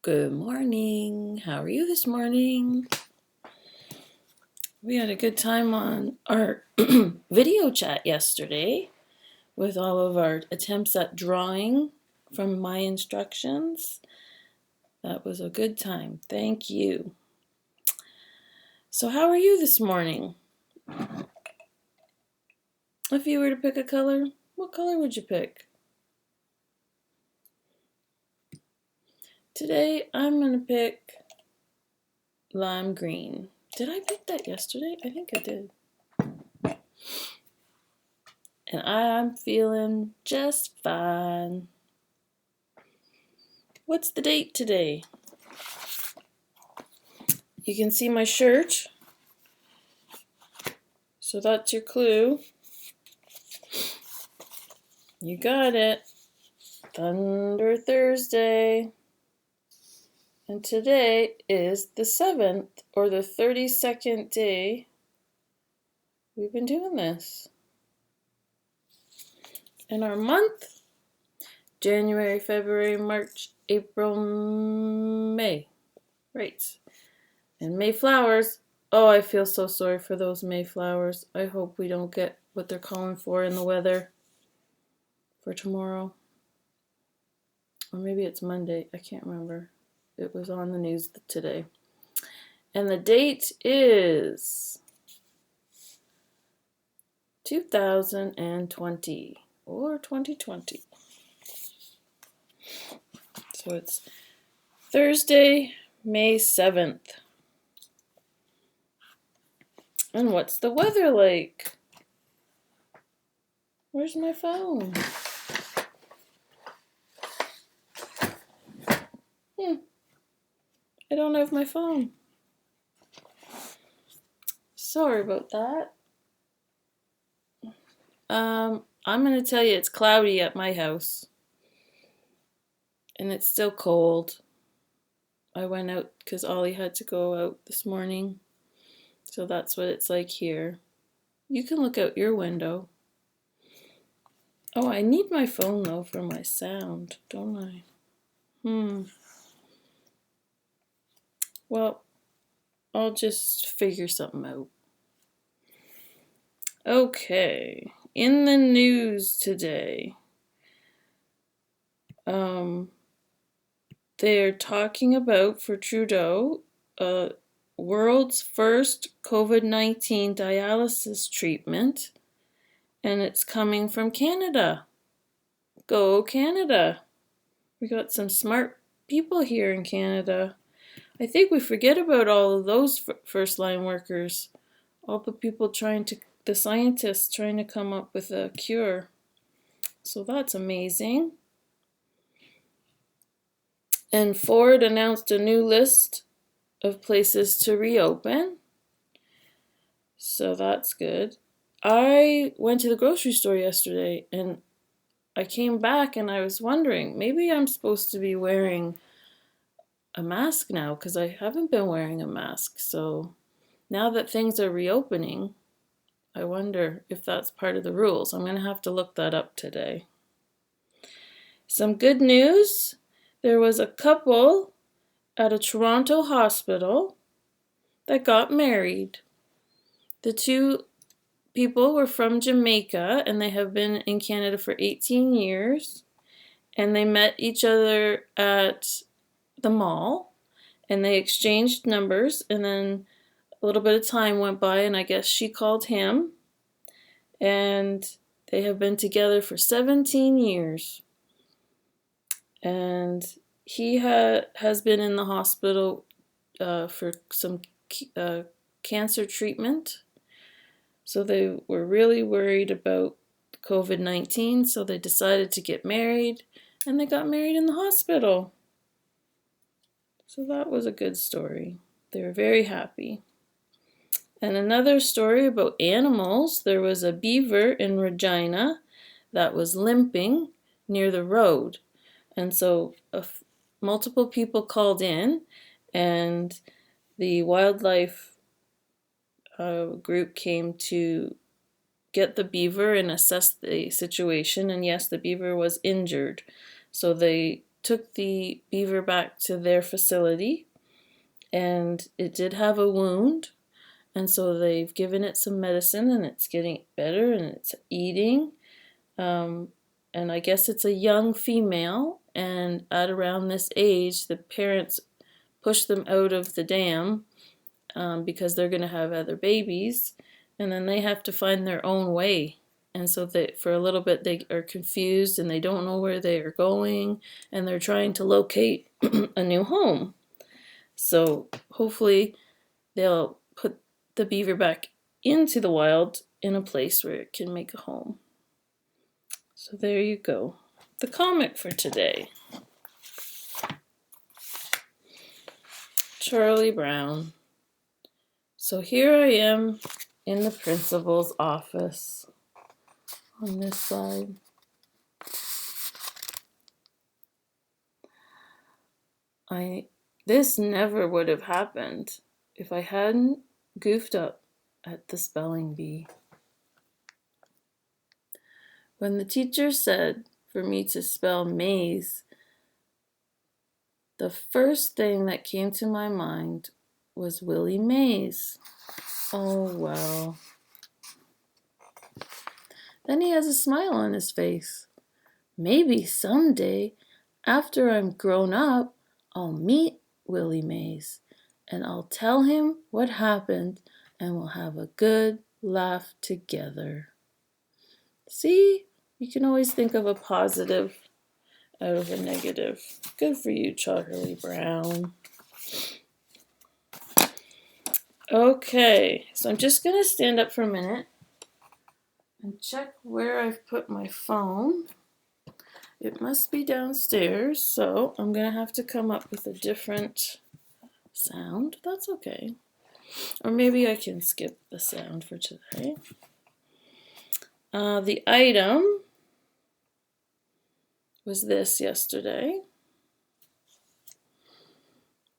Good morning. How are you this morning? We had a good time on our video chat yesterday with all of our attempts at drawing from my instructions. That was a good time. Thank you. So how are you this morning? If you were to pick a color, what color would you pick? Today I'm going to pick lime green. Did I pick that yesterday? I think I did. And I'm feeling just fine. What's the date today? You can see my shirt. So that's your clue. You got it. Thunder Thursday. And today is the 7th or the 32nd day we've been doing this. And our month, January, February, March, April, May. Right. And May flowers. Oh, I feel so sorry for those May flowers. I hope we don't get what they're calling for in the weather for tomorrow. Or maybe it's Monday. I can't remember. It was on the news today. And the date is 2020 or 2020. So it's Thursday, May 7th. And what's the weather like? Where's my phone? I don't have my phone. Sorry about that. I'm going to tell you it's cloudy at my house. And it's still cold. I went out because Ollie had to go out this morning. So that's what it's like here. You can look out your window. Oh, I need my phone though for my sound, don't I? Well, I'll just figure something out. Okay, in the news today, they're talking about, for Trudeau, world's first COVID-19 dialysis treatment, and it's coming from Canada. Go Canada! We got some smart people here in Canada. I think we forget about all of those first line workers, all the people the scientists trying to come up with a cure. So that's amazing. And Ford announced a new list of places to reopen. So that's good. I went to the grocery store yesterday and I came back and I was wondering, maybe I'm supposed to be wearing a mask now because I haven't been wearing a mask. So now that things are reopening, I wonder if that's part of the rules. I'm going to have to look that up today. Some good news. There was a couple at a Toronto hospital that got married. The two people were from Jamaica and they have been in Canada for 18 years. And they met each other at the mall and they exchanged numbers, and then a little bit of time went by and I guess she called him, and they have been together for 17 years. And he has been in the hospital for some cancer treatment. So they were really worried about COVID-19, so they decided to get married, and they got married in the hospital. So that was a good story. They were very happy. And another story about animals. There was a beaver in Regina that was limping near the road. And so multiple people called in, and the wildlife group came to get the beaver and assess the situation. And yes, the beaver was injured. So they took the beaver back to their facility, and it did have a wound, and so they've given it some medicine, and it's getting better, and it's eating. And I guess it's a young female, and at around this age, the parents push them out of the dam because they're going to have other babies, and then they have to find their own way. And so for a little bit they are confused and they don't know where they are going, and they're trying to locate a new home. So hopefully they'll put the beaver back into the wild in a place where it can make a home. So there you go. The comic for today. Charlie Brown. So here I am in the principal's office on this side. This never would have happened if I hadn't goofed up at the spelling bee. When the teacher said for me to spell maze, the first thing that came to my mind was Willie Mays. Oh well. Then he has a smile on his face. Maybe someday, after I'm grown up, I'll meet Willie Mays, and I'll tell him what happened, and we'll have a good laugh together. See, you can always think of a positive out of a negative. Good for you, Charlie Brown. Okay, so I'm just going to stand up for a minute and check where I've put my phone. It must be downstairs, so I'm going to have to come up with a different sound. That's okay. Or maybe I can skip the sound for today. The item was this yesterday.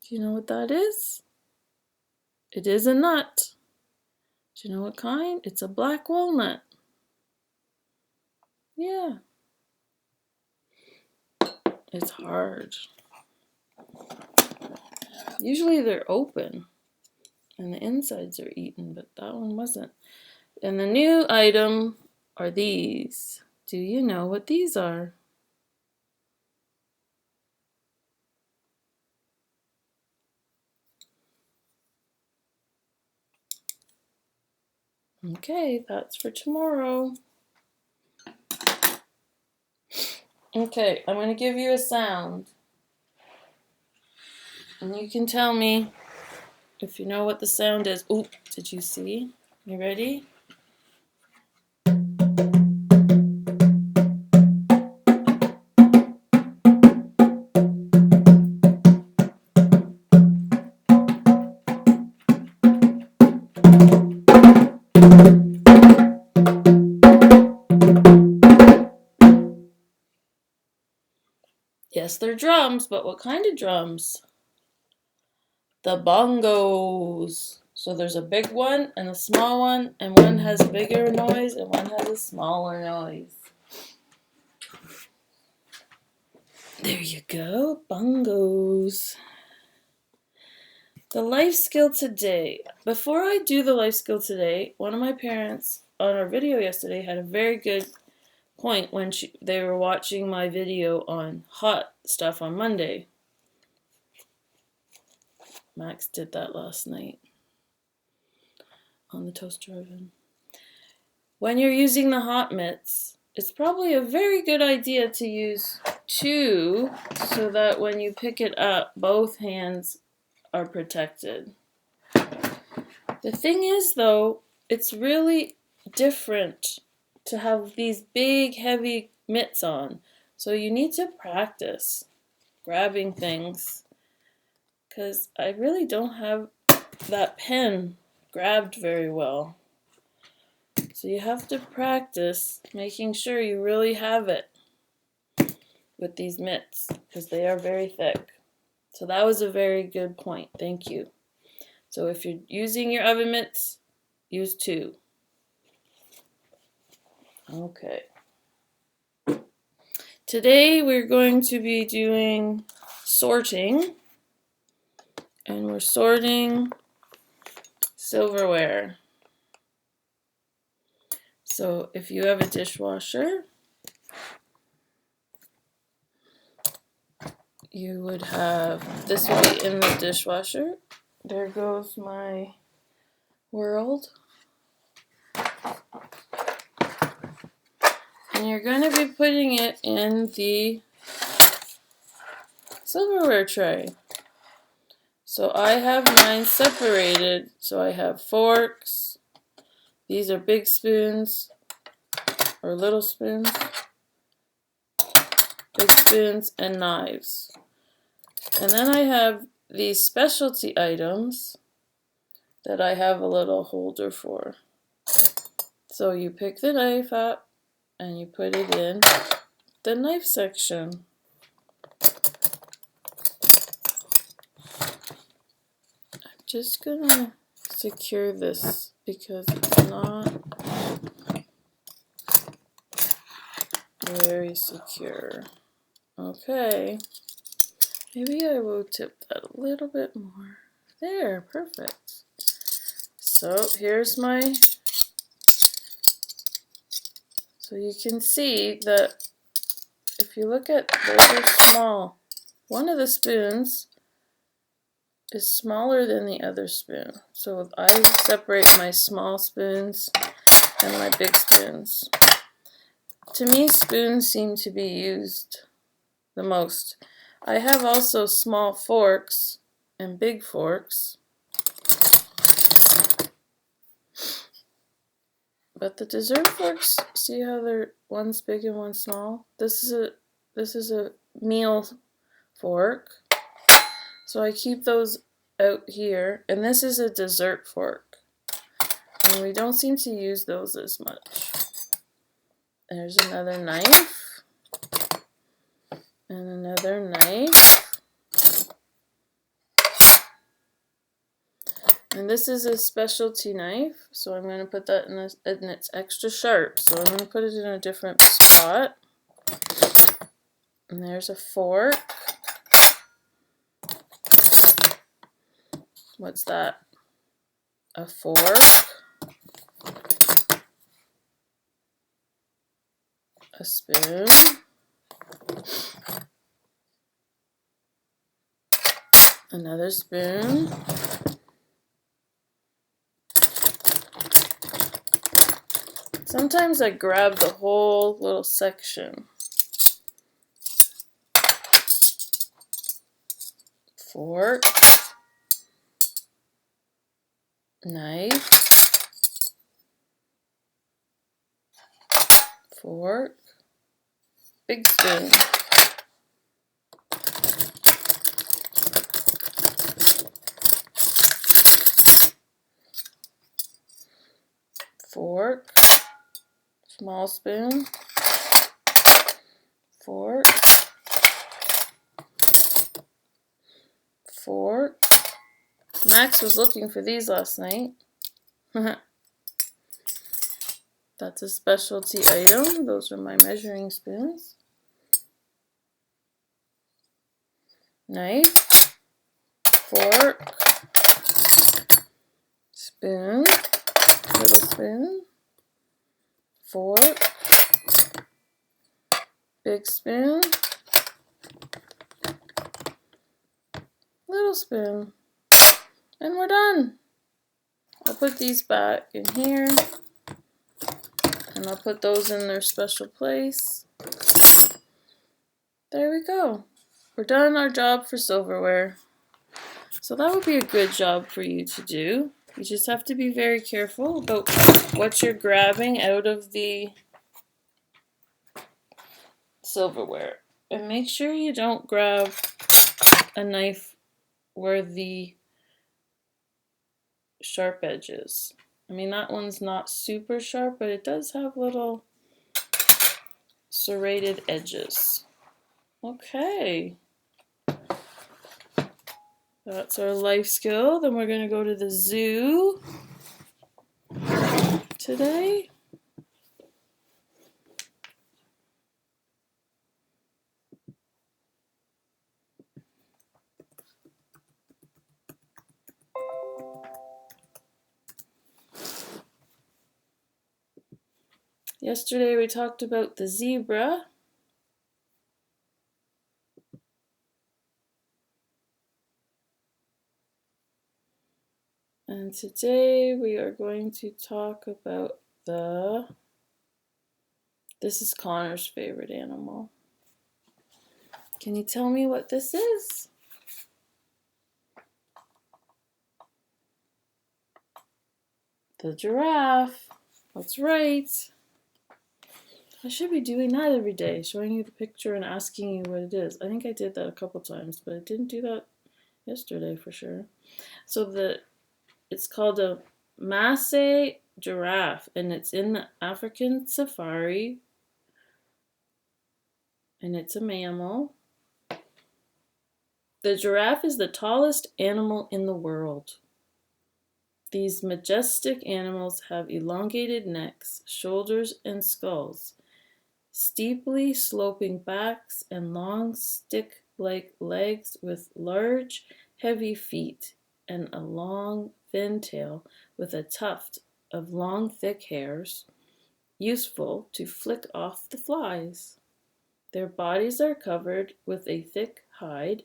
Do you know what that is? It is a nut. Do you know what kind? It's a black walnut. Yeah. It's hard. Usually they're open and the insides are eaten, but that one wasn't. And the new item are these. Do you know what these are? Okay, that's for tomorrow. Okay, I'm going to give you a sound. And you can tell me if you know what the sound is. Oop, did you see? You ready? Yes, they're drums, but what kind of drums? The bongos. So there's a big one and a small one, and one has a bigger noise and one has a smaller noise. There you go, bongos. The life skill today. Before I do the life skill today, one of my parents on our video yesterday had a very good point when they were watching my video on hot stuff on Monday. Max did that last night on the toaster oven. When you're using the hot mitts, it's probably a very good idea to use two so that when you pick it up, both hands are protected. The thing is, though, it's really different to have these big, heavy mitts on. So you need to practice grabbing things, because I really don't have that pen grabbed very well. So you have to practice making sure you really have it with these mitts, because they are very thick. So that was a very good point. Thank you. So if you're using your oven mitts, use two. Okay. Today we're going to be doing sorting, and we're sorting silverware. So if you have a dishwasher, you would have, this would be in the dishwasher. There goes my world. And you're going to be putting it in the silverware tray. So I have mine separated. So I have forks. These are big spoons or little spoons. Big spoons and knives. And then I have these specialty items that I have a little holder for. So you pick the knife up and you put it in the knife section. I'm just gonna secure this because it's not very secure. Okay, maybe I will tip that a little bit more. There, perfect. So here's my, so you can see that if you look at, those are small. One of the spoons is smaller than the other spoon. So I separate my small spoons and my big spoons. To me, spoons seem to be used the most. I have also small forks and big forks. But the dessert forks, see how they're, one's big and one's small? This is a meal fork. So I keep those out here, and this is a dessert fork. And we don't seem to use those as much. There's another knife. And another knife. And this is a specialty knife, so I'm going to put that in this, and it's extra sharp, so I'm going to put it in a different spot. And there's a fork. What's that? A fork. A spoon. Another spoon. Sometimes I grab the whole little section. Fork. Knife. Fork. Big spoon. Fork. Small spoon. Fork. Fork. Max was looking for these last night. That's a specialty item. Those are my measuring spoons. Knife. Fork. Spoon. Little spoon. Fork. Big spoon. Little spoon. And we're done. I'll put these back in here. And I'll put those in their special place. There we go. We're done our job for silverware. So that would be a good job for you to do. You just have to be very careful about what you're grabbing out of the silverware. And make sure you don't grab a knife where the sharp edges. I mean, that one's not super sharp, but it does have little serrated edges. Okay. That's our life skill. Then we're going to go to the zoo today. Yesterday we talked about the zebra. And today we are going to talk about this is Connor's favorite animal. Can you tell me what this is? The giraffe. That's right. I should be doing that every day, showing you the picture and asking you what it is. I think I did that a couple times, but I didn't do that yesterday for sure. So it's called a Maasai giraffe, and it's in the African safari, and it's a mammal. The giraffe is the tallest animal in the world. These majestic animals have elongated necks, shoulders, and skulls, steeply sloping backs, and long stick-like legs with large, heavy feet, and a long, thin tail with a tuft of long, thick hairs, useful to flick off the flies. Their bodies are covered with a thick hide,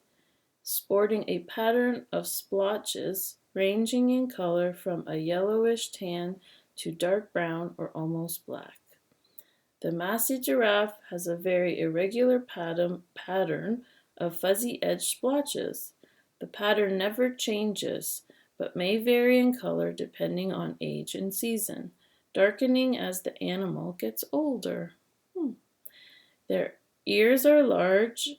sporting a pattern of splotches ranging in color from a yellowish tan to dark brown or almost black. The Maasai giraffe has a very irregular pattern of fuzzy edged splotches. The pattern never changes, but may vary in color depending on age and season, darkening as the animal gets older. Their ears are large,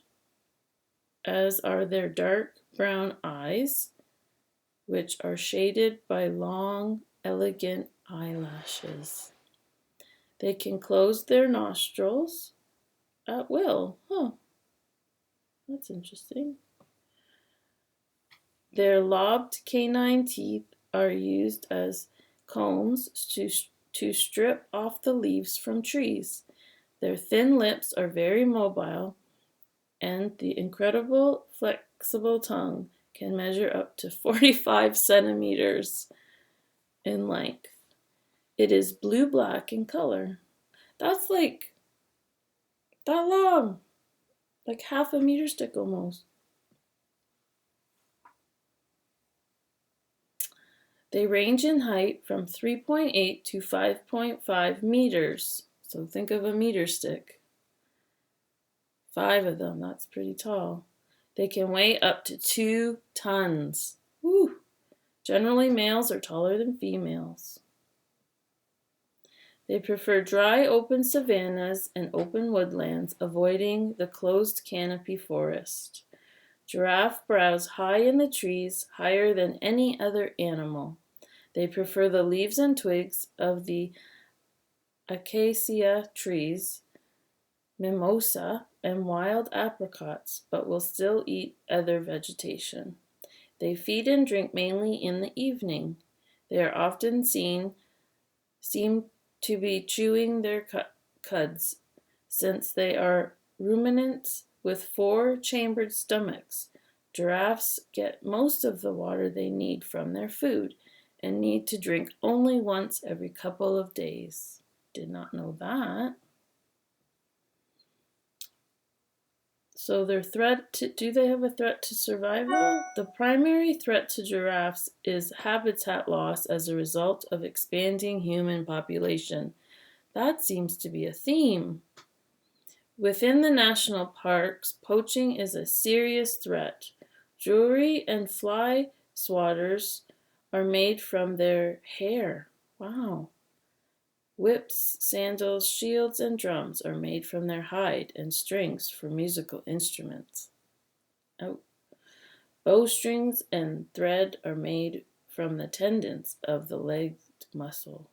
as are their dark brown eyes, which are shaded by long, elegant eyelashes. They can close their nostrils at will. That's interesting. Their lobed canine teeth are used as combs to strip off the leaves from trees. Their thin lips are very mobile, and the incredible flexible tongue can measure up to 45 centimeters in length. It is blue-black in color. That's like that long, like half a meter stick almost. They range in height from 3.8 to 5.5 meters. So think of a meter stick. 5 of them, that's pretty tall. They can weigh up to 2 tons. Woo! Generally, males are taller than females. They prefer dry, open savannas and open woodlands, avoiding the closed canopy forest. Giraffe browse high in the trees, higher than any other animal. They prefer the leaves and twigs of the acacia trees, mimosa, and wild apricots, but will still eat other vegetation. They feed and drink mainly in the evening. They are often seem to be chewing their cuds, since they are ruminants with 4-chambered stomachs. Giraffes get most of the water they need from their food and need to drink only once every couple of days. Did not know that. So do they have a threat to survival? The primary threat to giraffes is habitat loss as a result of expanding human population. That seems to be a theme. Within the national parks, poaching is a serious threat. Jewelry and fly swatters are made from their hair. Wow. Whips, sandals, shields, and drums are made from their hide, and strings for musical instruments. Bowstrings and thread are made from the tendons of the legged muscle.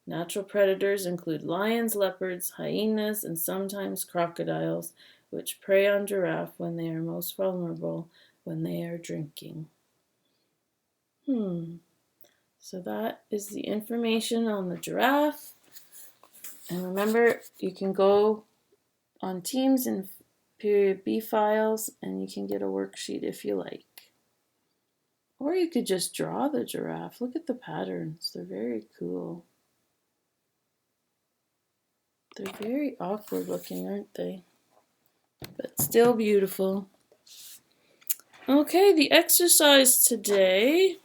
Natural predators include lions, leopards, hyenas, and sometimes crocodiles, which prey on giraffe when they are most vulnerable, when they are drinking. So that is the information on the giraffe. And remember, you can go on Teams and Period B files, and you can get a worksheet if you like. Or you could just draw the giraffe. Look at the patterns. They're very cool. They're very awkward looking, aren't they? But still beautiful. Okay, the exercise today.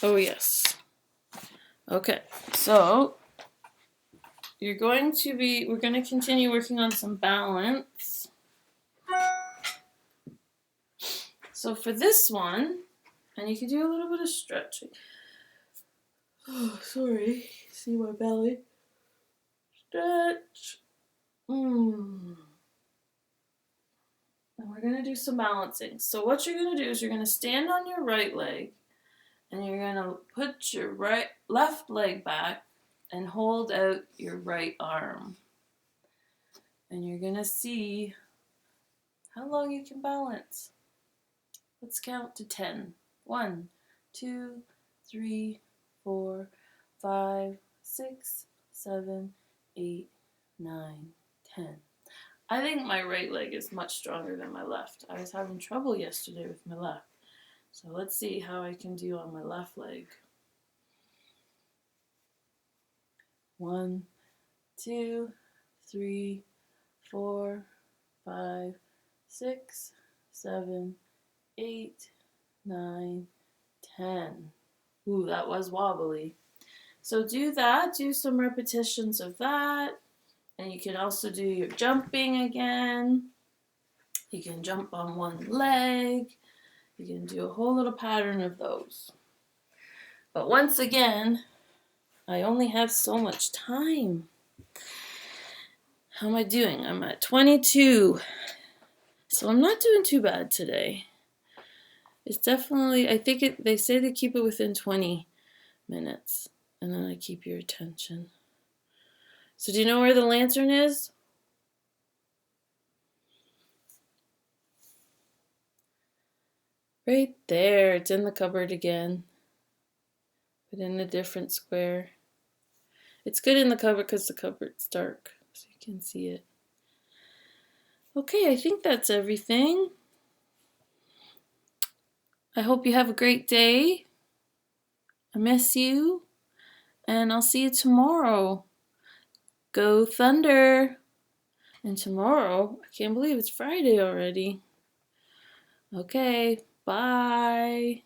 Oh, yes. Okay, so we're going to continue working on some balance. So for this one, and you can do a little bit of stretching. Oh, sorry. See my belly? Stretch. And we're going to do some balancing. So what you're going to do is you're going to stand on your right leg and you're going to put your left leg back and hold out your right arm. And you're going to see how long you can balance. Let's count to 10. 1, 2, 3, 4, 5, 6, 7, 8, 9, 10. I think my right leg is much stronger than my left. I was having trouble yesterday with my left. So let's see how I can do on my left leg. 1, 2, 3, 4, 5, 6, 7, 8, 9, 10. Ooh, that was wobbly. So do that, do some repetitions of that. And you can also do your jumping again. You can jump on one leg. You can do a whole little pattern of those. But once again, I only have so much time. How am I doing? I'm at 22. So I'm not doing too bad today. It's definitely, I think they say to keep it within 20 minutes. And then I keep your attention. So do you know where the lantern is? Right there. It's in the cupboard again. But in a different square. It's good in the cupboard because the cupboard's dark. So you can see it. Okay, I think that's everything. I hope you have a great day. I miss you. And I'll see you tomorrow. Go Thunder! And tomorrow, I can't believe it's Friday already. Okay, bye.